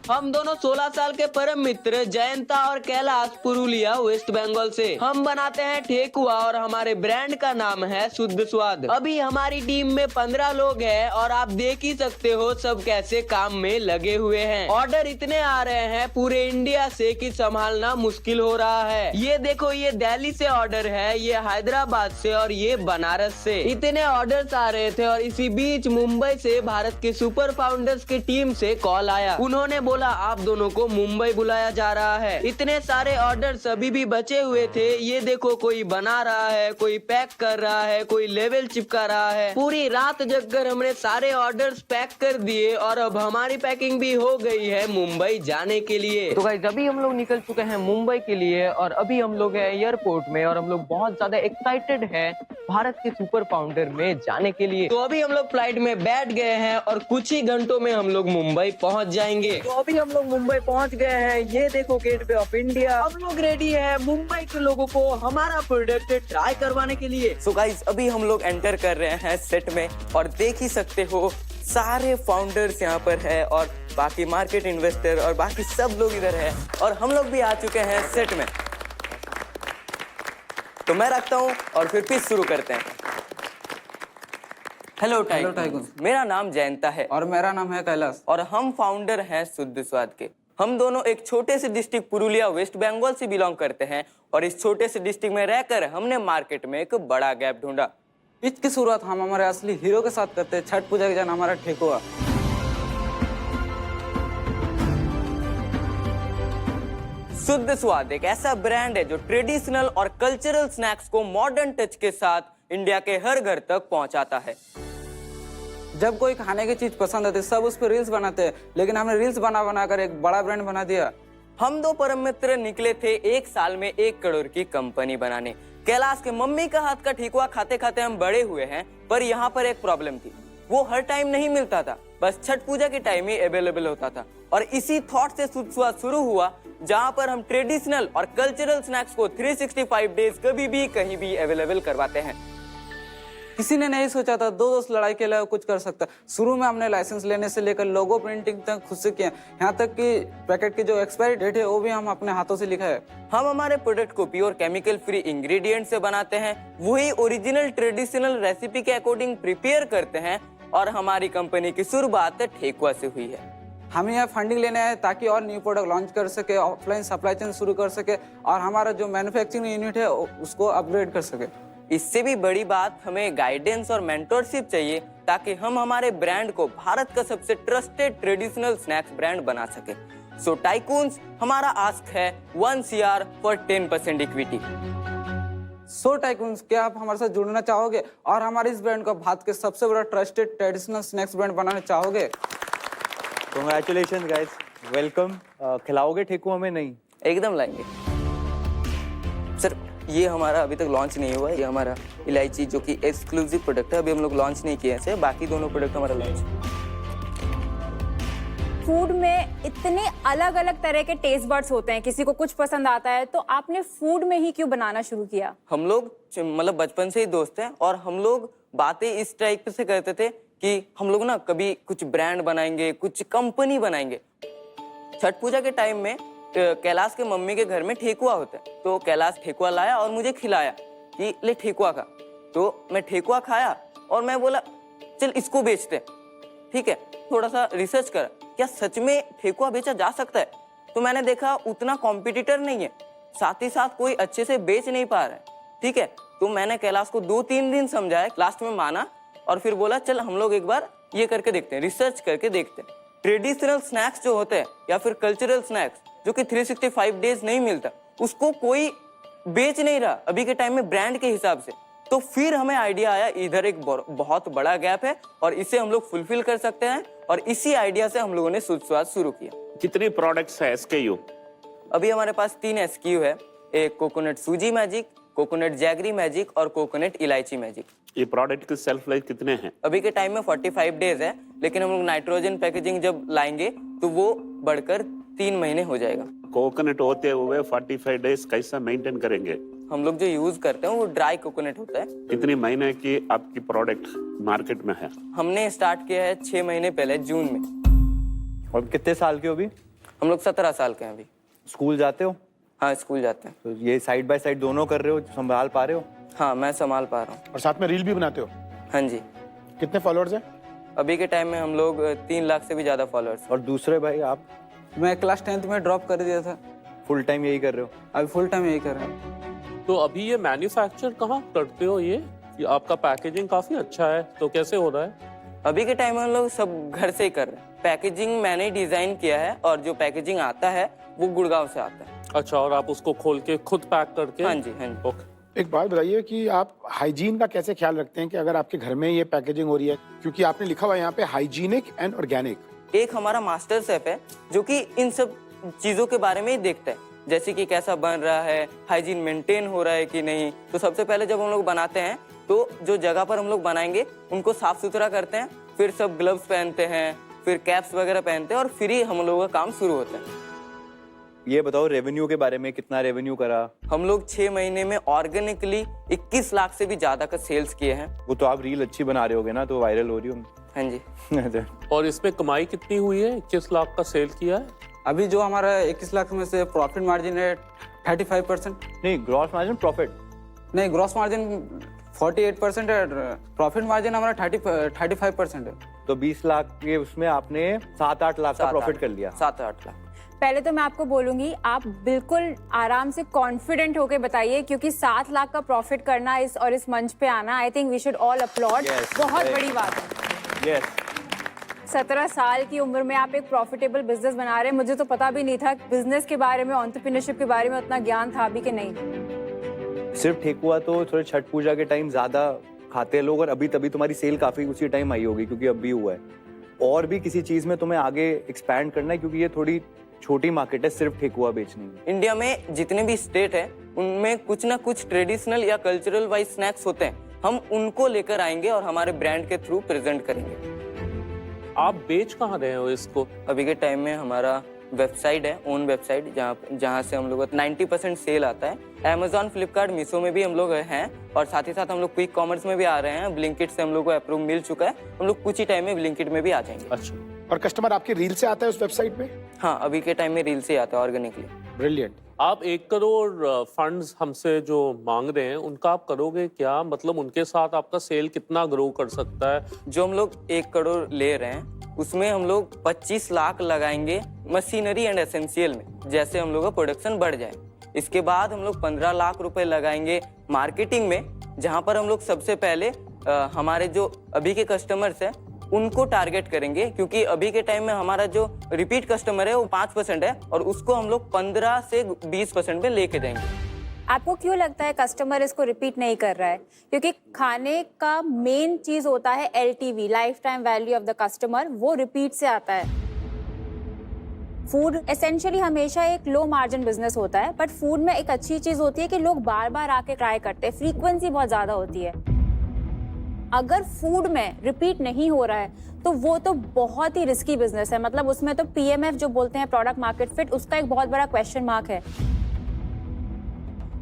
हम दोनों 16 साल के परम मित्र जयंता और कैलाश पुरुलिया वेस्ट बंगाल से। हम बनाते हैं ठेकुआ और हमारे ब्रांड का नाम है शुद्ध स्वाद। अभी हमारी टीम में 15 लोग हैं और आप देख ही सकते हो सब कैसे काम में लगे हुए हैं। ऑर्डर इतने आ रहे हैं पूरे इंडिया से कि संभालना मुश्किल हो रहा है। ये देखो, ये दिल्ली से ऑर्डर है, ये हैदराबाद से और ये बनारस से। इतने ऑर्डर्स आ रहे थे और इसी बीच मुंबई से भारत के सुपर फाउंडर्स की टीम से कॉल आया। उन्होंने बोला आप दोनों को मुंबई बुलाया जा रहा है। इतने सारे ऑर्डर्स अभी भी बचे हुए थे। ये देखो, कोई बना रहा है, कोई पैक कर रहा है, कोई लेवल चिपका रहा है। पूरी रात जगकर हमने सारे ऑर्डर्स पैक कर दिए और अब हमारी पैकिंग भी हो गई है मुंबई जाने के लिए। तो गाइस, अभी हम लोग निकल चुके हैं मुंबई के लिए और अभी हम लोग हैं एयरपोर्ट में और हम लोग बहुत ज्यादा एक्साइटेड हैं भारत के सुपर फाउंडर में जाने के लिए। तो अभी हम लोग फ्लाइट में बैठ गए हैं और कुछ ही घंटों में हम लोग मुंबई पहुंच जाएंगे। तो अभी हम लोग मुंबई पहुंच गए हैं। ये देखो गेटवे ऑफ इंडिया। हम लोग रेडी हैं मुंबई के लोगों को हमारा प्रोडक्ट ट्राई करवाने के लिए। सो गाइस, अभी हम लोग एंटर कर रहे हैं सेट में और देख ही सकते हो सारे फाउंडर्स यहाँ पर है और बाकी मार्केट इन्वेस्टर और बाकी सब लोग इधर है और हम लोग भी आ चुके हैं सेट में। तो मैं रखता हूँ और फिर पिच शुरू करते हैं। हेलो टाइकून, मेरा नाम जयंता है और मेरा नाम है कैलाश और हम फाउंडर हैं शुद्ध स्वाद के। हम दोनों एक छोटे से डिस्ट्रिक्ट पुरुलिया वेस्ट बंगाल से बिलोंग करते हैं और इस छोटे से डिस्ट्रिक्ट में रहकर हमने मार्केट में एक बड़ा गैप ढूंढा। इसकी शुरुआत हम हमारे असली हीरो के साथ करते हैं, छठ पूजा के दिन हमारा ठेकुआ। शुद्ध स्वाद एक ऐसा ब्रांड है जो ट्रेडिशनल और कल्चरल स्नैक्स को मॉडर्न टच के साथ इंडिया के हर घर तक पहुंचाता है। जब कोई खाने की चीज पसंद आती है सब उस पर रील्स बनाते हैं, लेकिन हमने रील्स बना बनाकर एक बड़ा ब्रांड बना दिया। हम दो परम मित्र निकले थे एक साल में 1 करोड़ की कंपनी बनाने। कैलाश के मम्मी का हाथ का ठेकुआ खाते खाते हम बड़े हुए हैं, पर यहाँ पर एक प्रॉब्लम थी, वो हर टाइम नहीं मिलता था, बस छठ पूजा के टाइम ही अवेलेबल होता था। और इसी थॉट से शुद्ध स्वाद शुरू हुआ, जहाँ पर हम ट्रेडिशनल और कल्चरल स्नैक्स को 365 डेज कभी भी कहीं भी अवेलेबल करवाते हैं। किसी ने नहीं सोचा था दो दोस्त लड़ाई के लिए कुछ कर सकता। शुरू में हमने लाइसेंस लेने से लेकर लोगो प्रिंटिंग तक खुद से किया, यहाँ तक कि पैकेट की जो एक्सपायरी डेट है वो भी हम अपने हाथों से लिखा है। हम हमारे प्रोडक्ट को प्योर केमिकल फ्री इंग्रेडिएंट से बनाते हैं, वही ओरिजिनल ट्रेडिशनल रेसिपी के अकॉर्डिंग प्रिपेयर करते हैं और हमारी कंपनी की शुरुआत ठेकुआ से हुई है। हम यहाँ फंडिंग लेने आए ताकि और न्यू प्रोडक्ट लॉन्च कर सके, ऑफलाइन सप्लाई चेन शुरू कर सके और हमारा जो मैन्युफैक्चरिंग यूनिट है उसको अपग्रेड कर सके। इससे भी बड़ी बात, हमें गाइडेंस और मेंटरशिप चाहिए ताकि हम हमारे ब्रांड को भारत का सबसे ट्रस्टेड ट्रेडिशनल स्नैक्स ब्रांड बना सके। सो टाइकून्स, हमारा आस्क है 1 CR for 10% equity. So tycoons, क्या आप हमारे साथ जुड़ना चाहोगे और हमारे इस ब्रांड को भारत के सबसे बड़ा ट्रस्टेड ट्रेडिशनल स्नैक्स ब्रांड बनाना चाहोगे? Congratulations guys, welcome. खिलाओगे ठेकुआ में? नहीं, एकदम लाएंगे सर। ये हमारा अभी तक लॉन्च नहीं हुआ है, ये हमारा इलायची जो कि एक्सक्लूसिव प्रोडक्ट है, अभी हम लोग लॉन्च नहीं किए हैं, बाकी दोनों प्रोडक्ट हमारा लॉन्च। फूड में इतने अलग अलग तरह के टेस्ट बड्स होते हैं, किसी को कुछ पसंद आता है, तो आपने फूड में ही क्यों बनाना शुरू किया? हम लोग मतलब बचपन से ही दोस्त हैं और हम लोग बातें इस टाइप से करते थे कि हम लोग ना कभी कुछ ब्रांड बनाएंगे, कुछ कंपनी बनाएंगे। छठ पूजा के टाइम में कैलाश के मम्मी के घर में ठेकुआ होता है, तो कैलाश ठेकुआ लाया और मुझे खिलाया कि ले ठेकुआ खा। तो मैं ठेकुआ खाया और मैं बोला चल इसको बेचते हैं, ठीक है। थोड़ा सा रिसर्च करा, क्या सच में ठेकुआ बेचा जा सकता है? तो मैंने देखा उतना कॉम्पिटिटर नहीं है, साथ ही साथ कोई अच्छे से बेच नहीं पा रहा है, ठीक है। तो मैंने कैलाश को 2-3 दिन समझाया, लास्ट में माना और फिर बोला चल हम लोग एक बार ये करके देखते हैं, रिसर्च करके देखते हैं। ट्रेडिशनल स्नैक्स जो होते हैं या फिर कल्चरल स्नैक्स जो कि 365 डेज नहीं मिलता, उसको कोई बेच नहीं रहा अभी के टाइम में ब्रांड के हिसाब से। तो फिर हमें आइडिया आया इधर एक बहुत बड़ा गैप है और इसे हम लोग फुलफिल कर सकते हैं और इसी आइडिया से हम लोगों ने शुद्ध स्वाद शुरू किया। कितने प्रोडक्ट्स है SKU? अभी हमारे पास 3 SKU है, एक कोकोनट सूजी मैजिक, कोकोनट जैगरी मैजिक और कोकोनट इलायची मैजिक। ये प्रोडक्ट की सेल्फ लाइफ कितने हैं? अभी के टाइम में 45 डेज है, लेकिन हम लोग नाइट्रोजन पैकेजिंग जब लाएंगे तो वो बढ़कर 3 महीने हो जाएगा। कोकोनट होते हुए 45 डेज कैसा मेंटेन करेंगे? हम लोग जो यूज करते हैं वो ड्राई कोकोनट होता है। कितने महीने की आपकी प्रोडक्ट मार्केट में है? हमने स्टार्ट किया है 6 महीने पहले, जून में। और कितने साल के हो अभी? हम लोग 17 साल के हैं अभी। स्कूल जाते हो? हाँ, स्कूल जाते हैं। तो ये साइड बाय साइड दोनों कर रहे हो, संभाल पा रहे हो? हाँ, मैं संभाल पा रहा हूँ। और साथ में रील भी बनाते हो? हाँ जी। कितने फॉलोअर्स हैं? अभी के टाइम में हम लोग 3 लाख से भी ज़्यादा फॉलोअर्स। और दूसरे भाई आप? मैं क्लास 10th में ड्रॉप कर दिया था, फुल टाइम यही कर रहे हो? अभी फुल टाइम यही कर रहा हूँ। तो अभी ये मैन्युफैक्चर कहाँ करते हो ये आपका पैकेजिंग काफी अच्छा है, तो कैसे हो रहा है? अभी के टाइम में हम लोग सब घर से ही कर रहे हैं। पैकेजिंग मैंने डिजाइन किया है और जो पैकेजिंग आता है वो गुड़गांव से आता है। अच्छा, और आप उसको खोल के खुद पैक करके? हाँ जी, हाँ जी। ओके। एक बात बताइए कि आप हाइजीन का कैसे ख्याल रखते हैं कि अगर आपके घर में ये पैकेजिंग हो रही है, क्योंकि आपने लिखा हुआ है यहाँ पे हाइजीनिक एंड ऑर्गेनिक। एक हमारा मास्टर शेफ है जो कि इन सब चीजों के बारे में ही देखता है, जैसे कि कैसा बन रहा है, हाइजीन मेंटेन हो रहा है कि नहीं। तो सबसे पहले जब हम लोग बनाते हैं तो जो जगह पर हम लोग बनाएंगे उनको साफ सुथरा करते हैं, फिर सब ग्लव्स पहनते हैं, फिर कैप्स वगैरह पहनते हैं और फिर ही हम लोगों का काम शुरू होता है। ये बताओ रेवेन्यू के बारे में, कितना रेवेन्यू करा? हम लोग 6 महीने में ऑर्गेनिकली 21 लाख से भी ज्यादा का सेल्स किए हैं। वो तो आप रील अच्छी बना रहे होगे ना, तो वायरल हो रही हो। हाँ जी। और इसमें कमाई कितनी हुई है? 21 लाख का सेल किया है। अभी जो हमारा 21 लाख में से प्रॉफिट मार्जिन है 35%। नहीं, ग्रॉस मार्जिन प्रॉफिट? नहीं, ग्रॉस मार्जिन 48% है, प्रॉफिट मार्जिन हमारा 35% है। तो 20 लाख के उसमें आपने 7-8 लाख का प्रॉफिट कर लिया। 7-8 लाख। पहले तो मैं आपको बोलूंगी, आप बिल्कुल आराम से कॉन्फिडेंट होके बताइए, क्योंकि 7 लाख का प्रॉफिट करना इस मंच पे आना, I think we should all applaud. बहुत बड़ी बात है। यस। 17 साल की उम्र में आप एक प्रॉफिटेबल बिजनेस बना रहे हैं। मुझे तो पता भी नहीं था बिजनेस के बारे में, एंटरप्रेन्योरशिप के बारे में उतना ज्ञान था भी कि नहीं। सिर्फ ठेकुआ तो थोड़े छठ पूजा के टाइम ज्यादा खाते हैं लोग, और अभी तभी तुम्हारी सेल काफी उसी टाइम आई होगी, क्योंकि अभी हुआ है। और भी किसी चीज में तुम्हें आगे एक्सपैंड करना है, क्योंकि ये थोड़ी छोटी मार्केट है सिर्फ ठेकुआ बेचने की। इंडिया में जितने भी स्टेट है उनमें कुछ ना कुछ ट्रेडिशनल या कल्चरल वाइज स्नैक्स होते हैं, हम उनको लेकर आएंगे और हमारे ब्रांड के थ्रू प्रेजेंट करेंगे। आप बेच कहाँ रहे हो इसको? अभी के टाइम में हमारा वेबसाइट है, ओन वेबसाइट, जहाँ से हम लोग 90% सेल आता है। Amazon, फ्लिपकार्ट, मीशो में भी हम लोग हैं, और साथ ही साथ हम लोग क्विक कॉमर्स में भी आ रहे हैं। ब्लिंकिट से हम लोग को अप्रूव मिल चुका है, हम लोग कुछ ही टाइम में ब्लिंकिट में भी आ जाएंगे। अच्छा। और कस्टमर आपकी रील से आता है उस वेबसाइट पे? हाँ, अभी के टाइम में रील से आता है ऑर्गेनिकली। ब्रिलियंट। आप 1 करोड़ फंड्स हमसे जो मांग रहे हैं उनका आप करोगे क्या? मतलब उनके साथ आपका सेल कितना ग्रो कर सकता है? जो हम लोग 1 करोड़ ले रहे हैं उसमें हम लोग 25 लाख लगाएंगे मशीनरी एंड एसेंशियल में, जैसे हम लोग का प्रोडक्शन बढ़ जाए। इसके बाद हम लोग 15 लाख रुपए लगाएंगे मार्केटिंग में, जहां पर हम लोग सबसे पहले हमारे जो अभी के कस्टमर्स हैं उनको टारगेट करेंगे, क्योंकि अभी के टाइम में हमारा जो रिपीट कस्टमर है वो 5% है, और उसको हम लोग 15 से 20% में लेके जाएंगे। आपको क्यों लगता है कस्टमर इसको रिपीट नहीं कर रहा है? क्योंकि खाने का मेन चीज होता है LTV, life time value of the customer, वो रिपीट से आता है। फूड एसेंशियली हमेशा एक लो मार्जिन बिजनेस होता है, बट फूड में एक अच्छी चीज होती है कि लोग बार बार आके ट्राई करते हैं, फ्रीक्वेंसी बहुत ज्यादा होती है। अगर फूड में रिपीट नहीं हो रहा है तो वो तो बहुत ही रिस्की बिजनेस है। मतलब उसमें तो PMF जो बोलते हैं, प्रोडक्ट मार्केट फिट, उसका एक बहुत बड़ा क्वेश्चन मार्क है।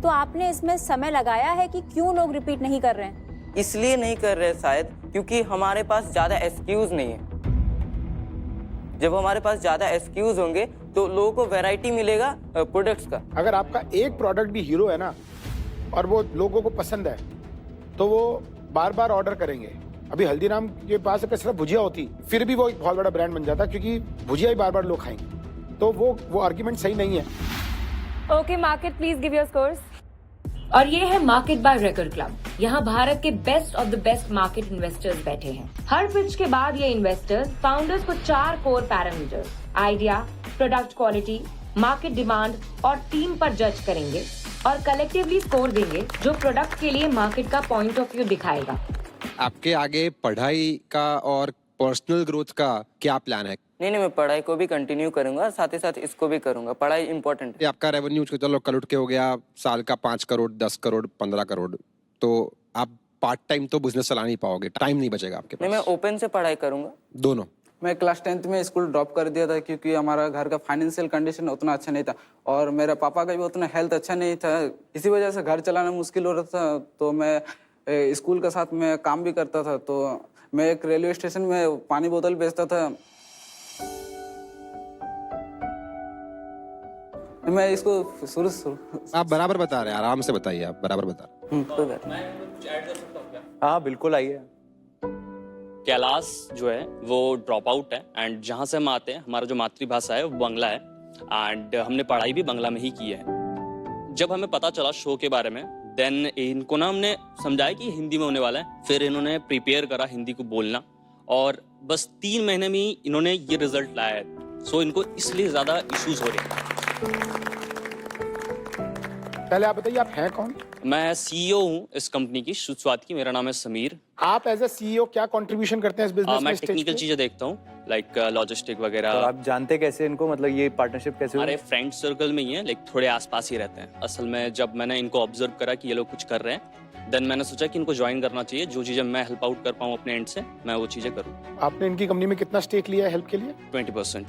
तो आपने इसमें समय लगाया है कि क्यों लोग रिपीट नहीं कर रहे हैं? इसलिए नहीं कर रहे शायद क्योंकि हमारे पास ज्यादा एक्सक्यूज नहीं है। जब हमारे पास ज्यादा एक्सक्यूज होंगे तो लोगों को वैरायटी मिलेगा प्रोडक्ट्स का। अगर आपका एक प्रोडक्ट भी हीरो है ना, और वो लोगों को पसंद है, तो वो बार बार ऑर्डर करेंगे। अभी हल्दीराम के पास अगर सिर्फ भुजिया होती, फिर भी वो एक बहुत बड़ा ब्रांड बन जाता, क्योंकि भुजिया ही बार बार लोग खाएंगे। तो वो आर्ग्यूमेंट सही नहीं है। Okay market, please give your scores. और ये है मार्केट बाय रेकॉर्ड क्लब। यहाँ भारत के best of the best market investors बैठे हैं। हर पिच के बाद ये इन्वेस्टर्स फाउंडर्स को 4 core parameters, idea, product quality, market demand और टीम पर जज करेंगे और कलेक्टिवली स्कोर देंगे, जो प्रोडक्ट के लिए मार्केट का पॉइंट ऑफ व्यू दिखाएगा। आपके आगे पढ़ाई का और पर्सनल ग्रोथ का क्या प्लान है? नहीं, मैं पढ़ाई को भी कंटिन्यू करूंगा, साथ ही साथ इसको भी करूंगा। पढ़ाई इंपॉर्टेंट है। आपका रेवेन्यू चलो कल उठ के हो गया साल का 5 करोड़, 10 करोड़, 15 करोड़, तो आप पार्ट टाइम तो बिजनेस चला नहीं पाओगे, टाइम नहीं बचेगा आपके पास। नहीं, मैं ओपन से पढ़ाई करूंगा। दोनों। मैं क्लास 10th में स्कूल ड्रॉप कर दिया था, क्योंकि हमारा घर का फाइनेंशियल कंडीशन उतना अच्छा नहीं था, और मेरे पापा का भी उतना हेल्थ अच्छा नहीं था। इसी वजह से घर चलाना मुश्किल हो रहा था। तो मैं स्कूल के साथ में काम भी करता था। तो मैं एक रेलवे स्टेशन में पानी बोतल बेचता था। मैं इसको शुरू आप बराबर बता रहे हैं, आराम से बताइए, आप बराबर बता रहे हैं। कोई बात नहीं। हाँ बिल्कुल आइए। कैलाश जो है वो ड्रॉप आउट है एंड जहाँ से हम आते हैं हमारा जो मातृभाषा है वो बांग्ला है एंड हमने पढ़ाई भी बांग्ला में ही की है। जब हमें पता चला शो के बारे में देन इनको ना हमने समझाया कि हिंदी में होने वाला है, फिर इन्होंने प्रिपेयर करा हिंदी को बोलना और बस 3 महीने में ही इन्होंने ये रिजल्ट लाया है। सो इनको इसलिए ज्यादा इश्यूज हो रहे हैं। पहले आप बताइए, आप हैं कौन? मैं सीईओ हूँ इस कंपनी की, शुरुआत की। मेरा नाम है समीर। आप एज ए सीईओ क्या कंट्रीब्यूशन करते हैं इस बिजनेस में? मैं टेक्निकल चीजें देखता हूँ लाइक लॉजिस्टिक तो वगैरह। आप जानते कैसे इनको, मतलब ये पार्टनरशिप कैसे हुई? हमारे फ्रेंड सर्कल में ही है, लाइक थोड़े आसपास ही रहते हैं। असल में जब मैंने इनको ऑब्जर्व करा कि ये लोग कुछ कर रहे हैं देन मैंने सोचा कि इनको ज्वाइन करना चाहिए। जो चीजें मैं हेल्प आउट कर पाऊँ अपने एंड से मैं वो चीजें करूँ। आपने इनकी कंपनी में कितना स्टेक लिया है हेल्प के लिए? 20%।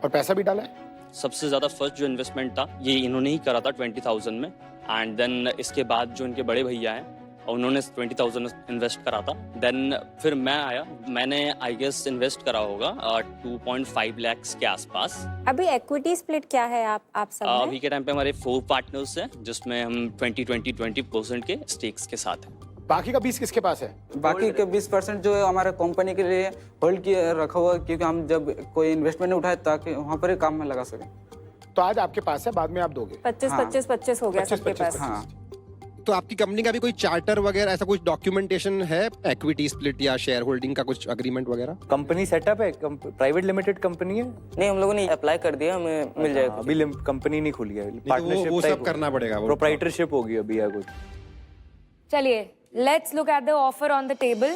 और पैसा भी डाला है? सबसे ज्यादा फर्स्ट जो इन्वेस्टमेंट था ये इन्होंने ही करा था 20,000 में एंड देन इसके बाद जो इनके बड़े भैया हैं उन्होंने 20,000 इन्वेस्ट करा था। देन फिर मैं आया, मैंने आई गेस इन्वेस्ट करा होगा 2.5 लाख के आसपास। अभी इक्विटी स्प्लिट क्या है आप सब में? अभी के टाइम पे हमारे 4 पार्टनर्स हैं जिसमें हम 20% के स्टेक्स के साथ हैं। बाकी का 20 किसके पास है? बाकी के 20% जो है हमारे कंपनी के लिए होल्ड किया रखा हुआ है, क्योंकि हम जब कोई इन्वेस्टमेंट उठाए ताकि वहाँ पर ही काम में लगा सकें। तो आज आपके पास है, बाद में आप दोगे? 25 हो गया सबके पास। हाँ। तो आपकी कंपनी का भी कोई चार्टर वगैरह ऐसा कुछ डॉक्यूमेंटेशन है, इक्विटी स्प्लिट या शेयर होल्डिंग का कुछ अग्रीमेंट वगैरह? कंपनी सेटअप है, प्राइवेट लिमिटेड कंपनी है? नहीं, हम लोगों ने अप्लाई कर दिया, हमें मिल जाएगा। अभी कंपनी नहीं खुली है, वो सब करना पड़ेगा, प्रोप्राइटरशिप होगी अभी या कुछ। चलिए let's look at the offer on the table.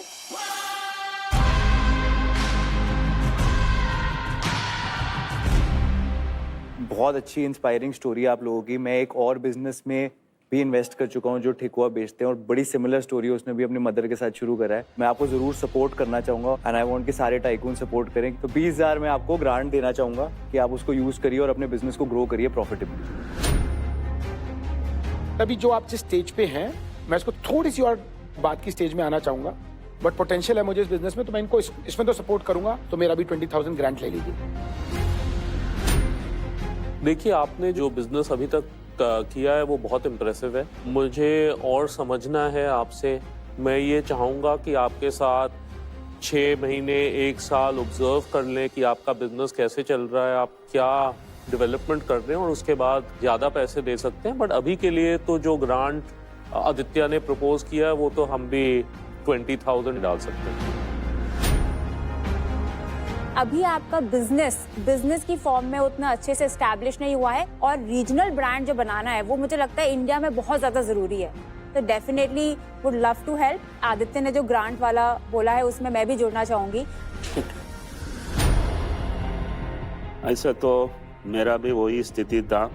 बहुत अच्छी इंस्पायरिंग स्टोरी है आप लोगों की। मैं एक और बिजनेस में भी इन्वेस्ट कर चुका हूँ जो ठेकुआ बेचते हैं और बड़ी सिमिलर स्टोरी है, उसने भी अपनी मदर के साथ शुरू करा है। मैं आपको जरूर सपोर्ट करना चाहूंगा एंड आई वांट कि सारे टाइकून सपोर्ट करें। तो 20,000 मैं आपको ग्रांट देना चाहूंगा कि आप उसको यूज करिए और अपने बिजनेस को ग्रो करिए प्रॉफिटेबली। अभी जो आप जिस स्टेज पे हैं, मैं इसको थोड़ी सी और बात की स्टेज में आना चाहूंगा, बट पोटेंशियल है मुझे इस बिजनेस में, तो मैं इनको इसमें तो सपोर्ट करूंगा। तो मेरा भी 20,000 ग्रांट ले लीजिए। देखिए, आपने जो बिजनेस अभी तक किया है वो बहुत इम्प्रेसिव है। मुझे और समझना है आपसे। मैं ये चाहूँगा कि आपके साथ 6 महीने 1 साल ऑब्जर्व कर लें कि आपका बिजनेस कैसे चल रहा है, आप क्या डेवलपमेंट कर रहे हैं और उसके बाद ज़्यादा पैसे दे सकते हैं। बट अभी के लिए तो जो ग्रांट आदित्य ने प्रपोज किया है वो तो हम भी 20,000 डाल सकते हैं। अभी आपका बिजनेस की फॉर्म में उतना अच्छे से एस्टैब्लिश नहीं हुआ है और रीजनल ब्रांड जो बनाना है वो मुझे लगता है इंडिया में बहुत ज्यादा जरूरी है। तो definitely would love to help. Aditya ने जो ग्रांट वाला बोला है उसमें मैं भी जुड़ना चाहूंगी। ऐसा तो मेरा भी वही स्थिति था।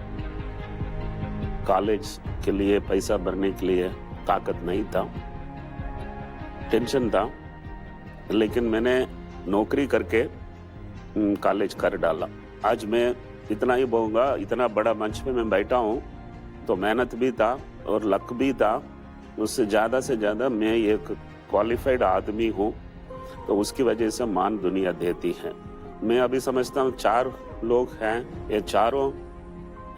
कॉलेज के लिए पैसा भरने के लिए ताकत नहीं था, टेंशन था, लेकिन मैंने नौकरी करके कॉलेज कर डाला। आज मैं इतना ही बोलूँगा, इतना बड़ा मंच पे मैं बैठा हूँ तो मेहनत भी था और लक भी था। उससे ज़्यादा मैं एक क्वालिफाइड आदमी हूँ, तो उसकी वजह से मान दुनिया देती है। मैं अभी समझता हूँ 4 लोग हैं, ये चारों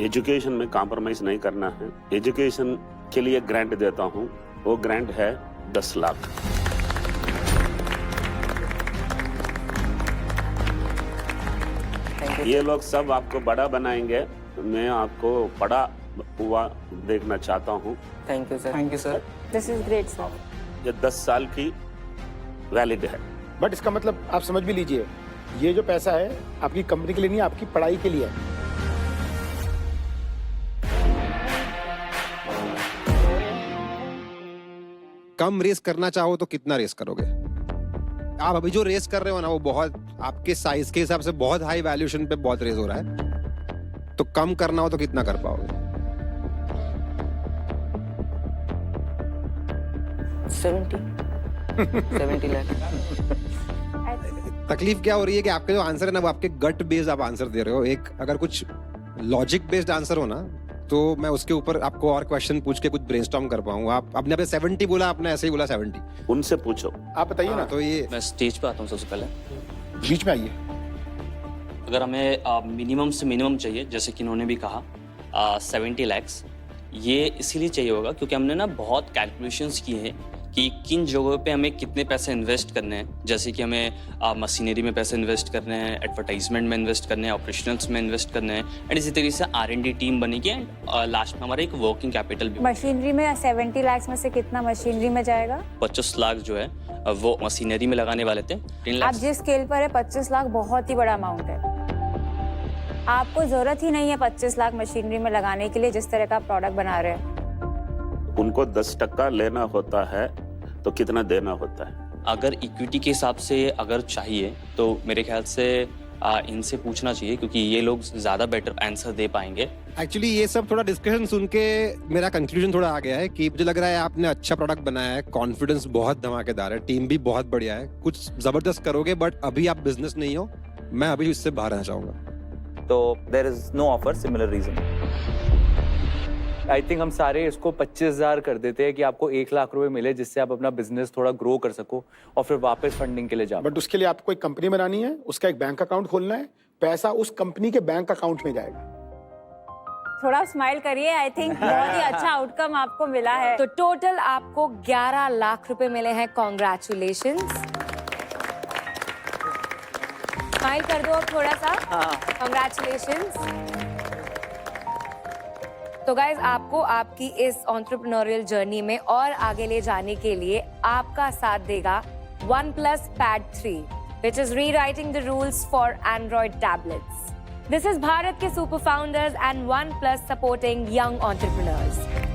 एजुकेशन में कॉम्प्रोमाइज नहीं करना है। एजुकेशन के लिए ग्रांट देता हूँ, वो ग्रांट है 10 लाख। ये लोग सब आपको बड़ा बनाएंगे, मैं आपको बड़ा हुआ देखना चाहता हूँ। Thank you sir. Thank you sir. This is great sir. ये 10 साल की वैलिड है। बट इसका मतलब आप समझ भी लीजिए, ये जो पैसा है आपकी कंपनी के लिए नहीं, आपकी पढ़ाई के लिए है। कम रेस करना चाहो तो कितना रेस करोगे? आप अभी जो रेस कर रहे हो ना वो बहुत आपके साइज के हिसाब से बहुत हाई वैल्यूएशन पे बहुत रेस हो रहा है। तो कम करना हो तो कितना कर पाओगे? 70 लाख। तकलीफ क्या हो रही है कि आपके जो आंसर है ना वो आपके गट बेस्ड आप आंसर दे रहे हो। एक अगर कुछ लॉजिक बेस्ड आंसर हो ना तो मैं उसके ऊपर आपको और क्वेश्चन पूछ के कुछ ब्रेनस्टॉर्म कर पाऊँ। आपने 70 बोला, आपने ऐसे ही बोला 70। उनसे पूछो। आप बताइए ना। तो ये मैं स्टेज पे आता हूँ सबसे पहले। बीच में आइए। अगर हमें मिनिमम से मिनिमम चाहिए, जैसे कि इन्होंने भी कहा, 70 lakhs। ये इसीलिए चाहिए होगा क्योंकि हमने ना बहुत कैलकुलेशंस किए हैं कि किन जगहों पे हमें कितने पैसे इन्वेस्ट करने हैं, जैसे कि हमें मशीनरी में पैसे इन्वेस्ट करने हैं, एडवर्टाइजमेंट में इन्वेस्ट करने हैं, ऑपरेशनल्स में इन्वेस्ट करने हैं, एंड इसी तरीके से R&D टीम बनेगी एंड लास्ट में हमारा एक वर्किंग कैपिटल भी। मशीनरी में 70 लाख में से कितना मशीनरी में जाएगा? 25 लाख जो है वो मशीनरी में लगाने वाले थे। 3 आप लाख जिस स्केल पर है 25 लाख बहुत ही बड़ा अमाउंट है। आपको जरूरत ही नहीं है 25 लाख मशीनरी में लगाने के लिए जिस तरह का प्रोडक्ट बना रहे हैं। उनको 10% लेना होता है तो कितना देना होता है? अगर इक्विटी के हिसाब से अगर चाहिए तो मेरे ख्याल से इनसे पूछना चाहिए क्योंकि ये लोग ज्यादा बेटर आंसर दे पाएंगे। एक्चुअली ये सब थोड़ा डिस्कशन सुन के मेरा कंक्लूजन थोड़ा आ गया है कि मुझे लग रहा है आपने अच्छा प्रोडक्ट बनाया है, कॉन्फिडेंस बहुत धमाकेदार है, टीम भी बहुत बढ़िया है, कुछ जबरदस्त करोगे, बट अभी आप बिजनेस नहीं हो, मैं अभी इससे बाहर आना चाहूंगा। तो there is no offer similar reason. I think हम सारे इसको 25,000 कर देते हैं कि आपको 1 लाख रुपए मिले जिससे आप अपना बिजनेस थोड़ा ग्रो कर सको और फिर वापस फंडिंग के लिए जाओ। बट उसके लिए आपको एक कंपनी बनानी है, उसका एक बैंक अकाउंट खोलना है, पैसा उस कंपनी के बैंक अकाउंट में जाएगा। थोड़ा स्माइल करिए, आई थिंक बहुत ही अच्छा आउटकम आपको मिला है। तो टोटल आपको 11 लाख रुपए मिले हैं। कॉन्ग्रेचुलेशंस। स्माइल कर दो अब थोड़ा सा। कॉन्ग्रेचुलेशंस। तो गाइज आपको आपकी इस एंटरप्रेन्योरियल जर्नी में और आगे ले जाने के लिए आपका साथ देगा OnePlus Pad 3, which is rewriting the rules for Android tablets. This is Bharat के super founders and OnePlus supporting young entrepreneurs.